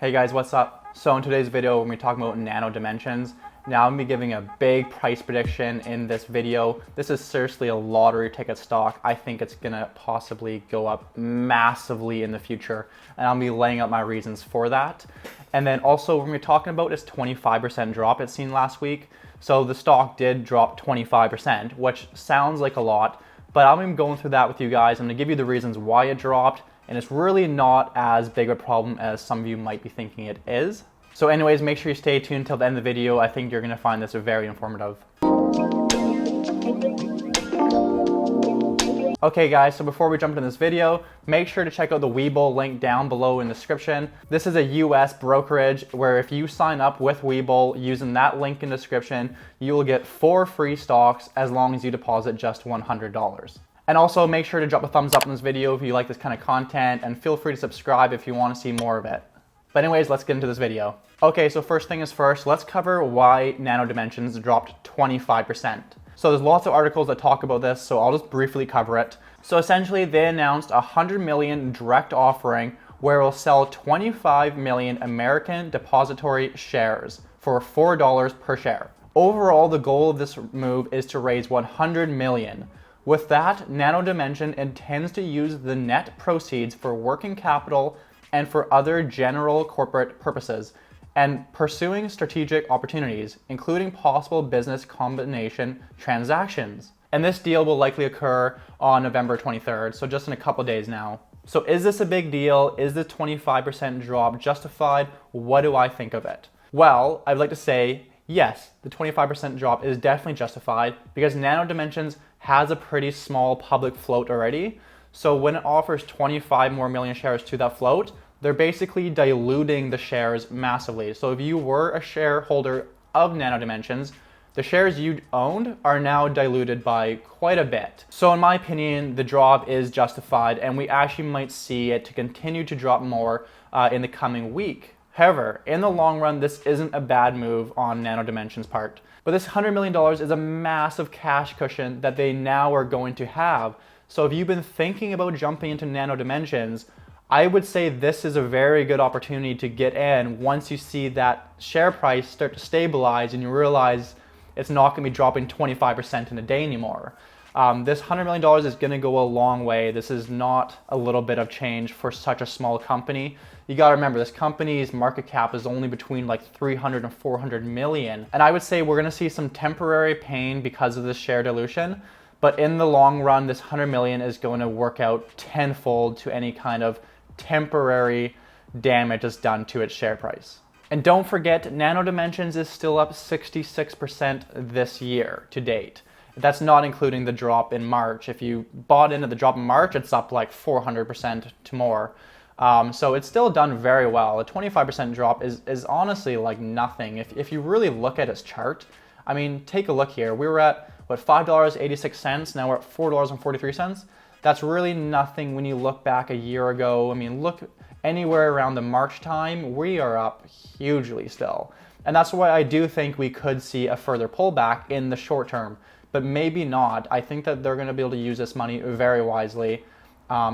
Hey guys, what's up? So in today's video, we're going to be talking about nano dimensions. Now I'm going to be giving a big price prediction in this video. This is seriously a lottery ticket stock. I think it's going to possibly go up massively in the future, and I'll be laying out my reasons for that. And then also what we're going to be talking about is 25% drop it's seen last week. So the stock did drop 25%, which sounds like a lot, but I'm going to be going through that with you guys. I'm going to give you the reasons why it dropped, and it's really not as big of a problem as some of you might be thinking it is. So anyways, make sure you stay tuned until the end of the video. I think you're going to find this very informative. Okay guys, so before we jump into this video, make sure to check out the Webull link down below in the description. This is a US brokerage where if you sign up with Webull using that link in the description, you will get 4 free stocks as long as you deposit just $100. And also make sure to drop a thumbs up in this video if you like this kind of content, and feel free to subscribe if you want to see more of it. But anyways, let's get into this video. Okay, so first thing is first, let's cover why nano dimensions dropped 25%. So there's lots of articles that talk about this, so I'll just briefly cover it. So essentially they announced a 100 million direct offering where it will sell 25 million American depository shares for $4 per share. Overall, the goal of this move is to raise 100 million. With that, Nano Dimension intends to use the net proceeds for working capital and for other general corporate purposes, and pursuing strategic opportunities, including possible business combination transactions. And this deal will likely occur on November 23rd, so just in a couple days now. So is this a big deal? Is the 25% drop justified? What do I think of it? Well, I'd like to say yes, the 25% drop is definitely justified because Nano Dimensions has a pretty small public float already. So when it offers 25 more million shares to that float, they're basically diluting the shares massively. So if you were a shareholder of Nano Dimensions, the shares you owned are now diluted by quite a bit. So in my opinion, the drop is justified, and we actually might see it to continue to drop more in the coming week. However, in the long run, this isn't a bad move on Nano Dimensions' part. But this $100 million is a massive cash cushion that they now are going to have. So if you've been thinking about jumping into Nano Dimensions, I would say this is a very good opportunity to get in once you see that share price start to stabilize and you realize it's not going to be dropping 25% in a day anymore. This $100 million is going to go a long way. This is not a little bit of change for such a small company. You got to remember, this company's market cap is only between like 300 and 400 million. And I would say we're going to see some temporary pain because of this share dilution. But in the long run, this 100 million is going to work out tenfold to any kind of temporary damage that's done to its share price. And don't forget, Nano Dimensions is still up 66% this year to date. That's not including the drop in March. If you bought into the drop in March, it's up like 400% to more. So it's still done very well. A 25% drop is honestly like nothing. If you really look at its chart, I mean, take a look here. We were at, what, $5.86, now we're at $4.43. That's really nothing when you look back a year ago. I mean, look anywhere around the March time, we are up hugely still. And that's why I do think we could see a further pullback in the short term, but maybe not. I think that they're going to be able to use this money very wisely.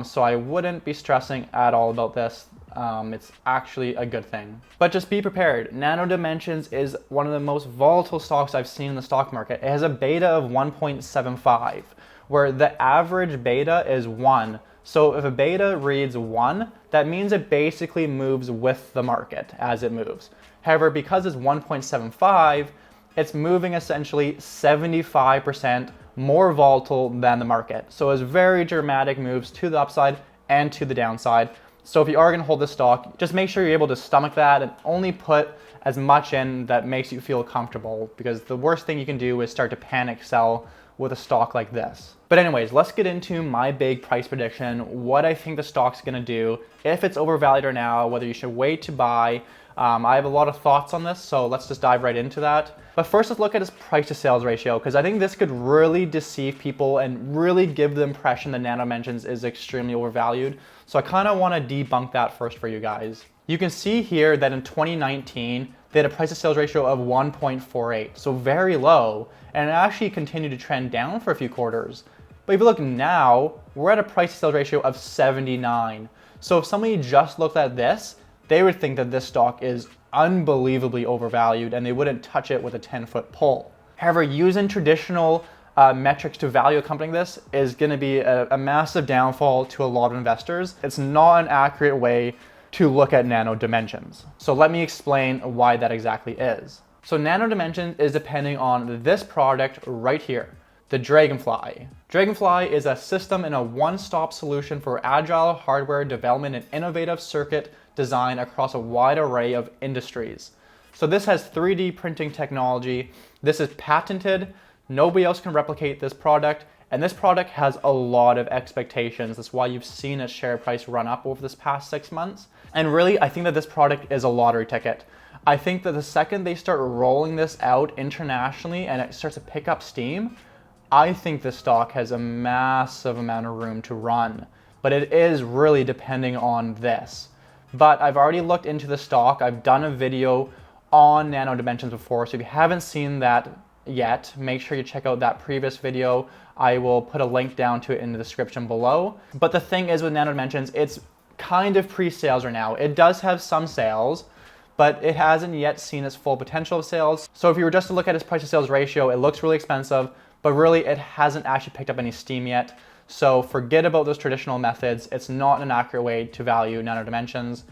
So I wouldn't be stressing at all about this. It's actually a good thing. But just be prepared. Nano Dimensions is one of the most volatile stocks I've seen in the stock market. It has a beta of 1.75, where the average beta is 1. So if a beta reads 1, that means it basically moves with the market as it moves. However, because it's 1.75, it's moving essentially 75% more volatile than the market. So it's very dramatic moves to the upside and to the downside. So if you are going to hold this stock, just make sure you're able to stomach that and only put as much in that makes you feel comfortable, because the worst thing you can do is start to panic sell with a stock like this. But anyways, let's get into my big price prediction, what I think the stock's going to do, if it's overvalued or now, whether you should wait to buy. I have a lot of thoughts on this, so let's just dive right into that. But first, let's look at its price to sales ratio, because I think this could really deceive people and really give the impression that Nano Dimensions is extremely overvalued. So I kind of want to debunk that first for you guys. You can see here that in 2019, they had a price to sales ratio of 1.48, so very low, and it actually continued to trend down for a few quarters. But if you look now, we're at a price to sales ratio of 79. So if somebody just looked at this, they would think that this stock is unbelievably overvalued and they wouldn't touch it with a 10-foot pole. However, using traditional metrics to value a company like this is going to be a massive downfall to a lot of investors. It's not an accurate way to look at Nano dimensions. So let me explain why that exactly is. So Nano dimensions is depending on this product right here, the Dragonfly. Dragonfly is a system and a one-stop solution for agile hardware development and innovative circuit design across a wide array of industries. So this has 3D printing technology. This is patented. Nobody else can replicate this product. And this product has a lot of expectations. That's why you've seen its share price run up over this past 6 months. And really, I think that this product is a lottery ticket. I think that the second they start rolling this out internationally and it starts to pick up steam, I think this stock has a massive amount of room to run. But it is really depending on this. But I've already looked into the stock. I've done a video on Nano dimensions before. So if you haven't seen that yet, make sure you check out that previous video. I will put a link down to it in the description below. But the thing is with Nano dimensions, it's kind of pre-sales right now. It does have some sales, but it hasn't yet seen its full potential of sales. So if you were just to look at its price to sales ratio, it looks really expensive, but really it hasn't actually picked up any steam yet. So forget about those traditional methods. It's not an accurate way to value Nano dimensions.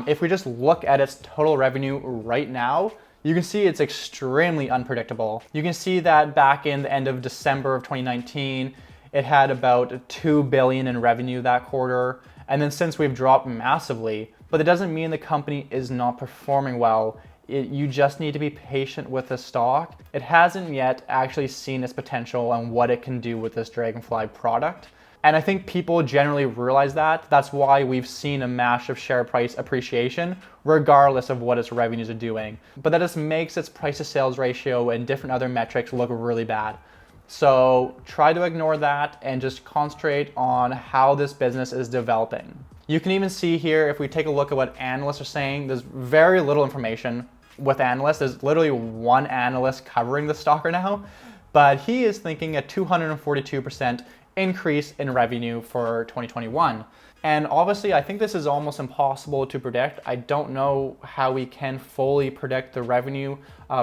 If we just look at its total revenue right now, you can see it's extremely unpredictable. You can see that back in the end of December of 2019, it had about 2 billion in revenue that quarter. And then since we've dropped massively, but it doesn't mean the company is not performing well. You just need to be patient with the stock. It hasn't yet actually seen its potential and what it can do with this Dragonfly product. And I think people generally realize that. That's why we've seen a massive share price appreciation, regardless of what its revenues are doing. But that just makes its price to sales ratio and different other metrics look really bad. So try to ignore that and just concentrate on how this business is developing. You can even see here, if we take a look at what analysts are saying, there's very little information with analysts. There's literally one analyst covering the stock right now, but he is thinking a 242% increase in revenue for 2021. And obviously, I think this is almost impossible to predict. I don't know how we can fully predict the revenue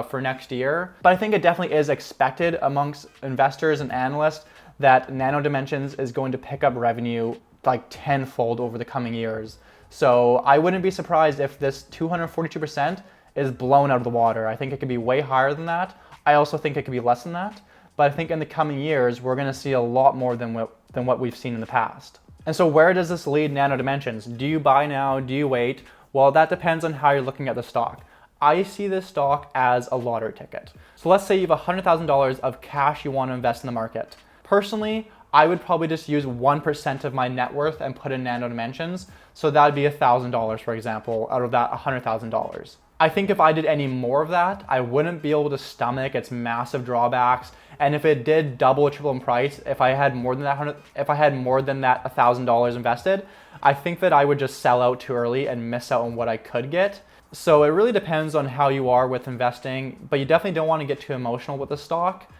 for next year, but I think it definitely is expected amongst investors and analysts that Nano Dimensions is going to pick up revenue like tenfold over the coming years. So I wouldn't be surprised if this 242% is blown out of the water. I think it could be way higher than that. I also think it could be less than that. But I think in the coming years, we're gonna see a lot more than what we've seen in the past. And so where does this lead Nano Dimensions? Do you buy now? Do you wait? Well, that depends on how you're looking at the stock. I see this stock as a lottery ticket. So let's say you have $100,000 of cash you want to invest in the market. Personally, I would probably just use 1% of my net worth and put in Nano Dimensions. So that would be $1,000, for example, out of that $100,000. I think if I did any more of that, I wouldn't be able to stomach its massive drawbacks. And if it did double or triple in price, if I had more than that $1,000 invested, I think that I would just sell out too early and miss out on what I could get. So it really depends on how you are with investing, but you definitely don't want to get too emotional with the stock.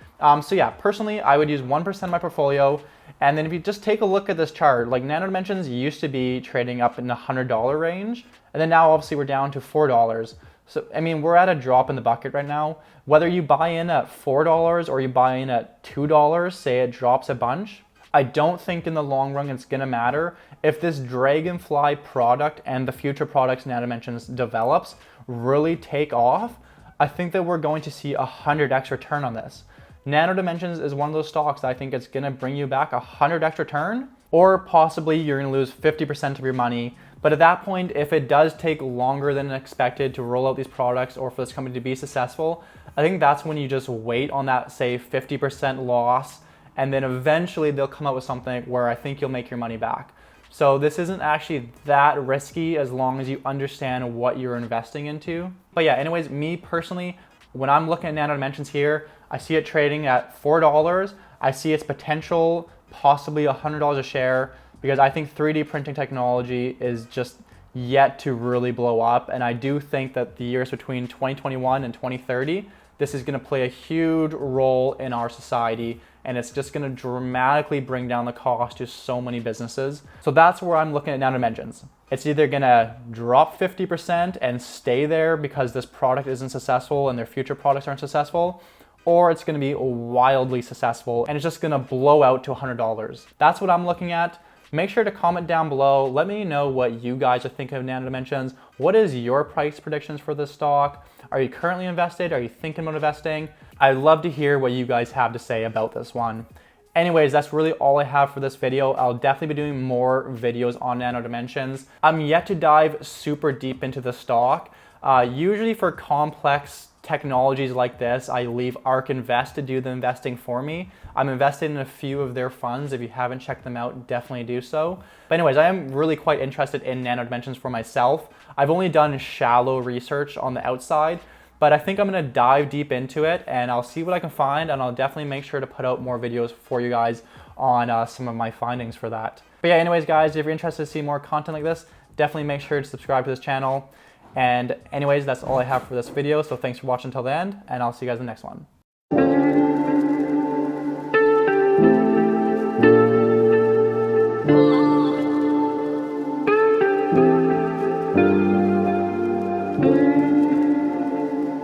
So yeah, personally, I would use 1% of my portfolio. And then if you just take a look at this chart, like Nano Dimensions used to be trading up in the $100 range. And then now obviously we're down to $4. So, I mean, we're at a drop in the bucket right now. Whether you buy in at $4 or you buy in at $2, say it drops a bunch, I don't think in the long run it's gonna matter. If this Dragonfly product and the future products Nano Dimensions develops really take off, I think that we're going to see a 100x return on this. Nano Dimensions is one of those stocks that I think it's gonna bring you back a 100x return, or possibly you're gonna lose 50% of your money. But at that point, if it does take longer than expected to roll out these products or for this company to be successful, I think that's when you just wait on that, say, 50% loss, and then eventually they'll come out with something where I think you'll make your money back. So this isn't actually that risky as long as you understand what you're investing into. But yeah, anyways, me personally, when I'm looking at Nano Dimensions here, I see it trading at $4. I see its potential possibly $100 a share, because I think 3D printing technology is just yet to really blow up. And I do think that the years between 2021 and 2030, this is gonna play a huge role in our society, and it's just gonna dramatically bring down the cost to so many businesses. So that's where I'm looking at Nano Dimensions. It's either gonna drop 50% and stay there because this product isn't successful and their future products aren't successful, or it's gonna be wildly successful and it's just gonna blow out to $100. That's what I'm looking at. Make sure to comment down below. Let me know what you guys are thinking of Nano Dimensions. What is your price predictions for this stock? Are you currently invested? Are you thinking about investing? I'd love to hear what you guys have to say about this one. Anyways, that's really all I have for this video. I'll definitely be doing more videos on Nano Dimensions. I'm yet to dive super deep into the stock. Usually for complex technologies like this, I leave ARK Invest to do the investing for me. I'm invested in a few of their funds. If you haven't checked them out, definitely do so. But anyways, I am really quite interested in Nano Dimensions for myself. I've only done shallow research on the outside, but I think I'm gonna dive deep into it and I'll see what I can find, and I'll definitely make sure to put out more videos for you guys on some of my findings for that. But yeah, anyways guys, if you're interested to see more content like this, definitely make sure to subscribe to this channel. And anyways, that's all I have for this video. So thanks for watching until the end, and I'll see you guys in the next one.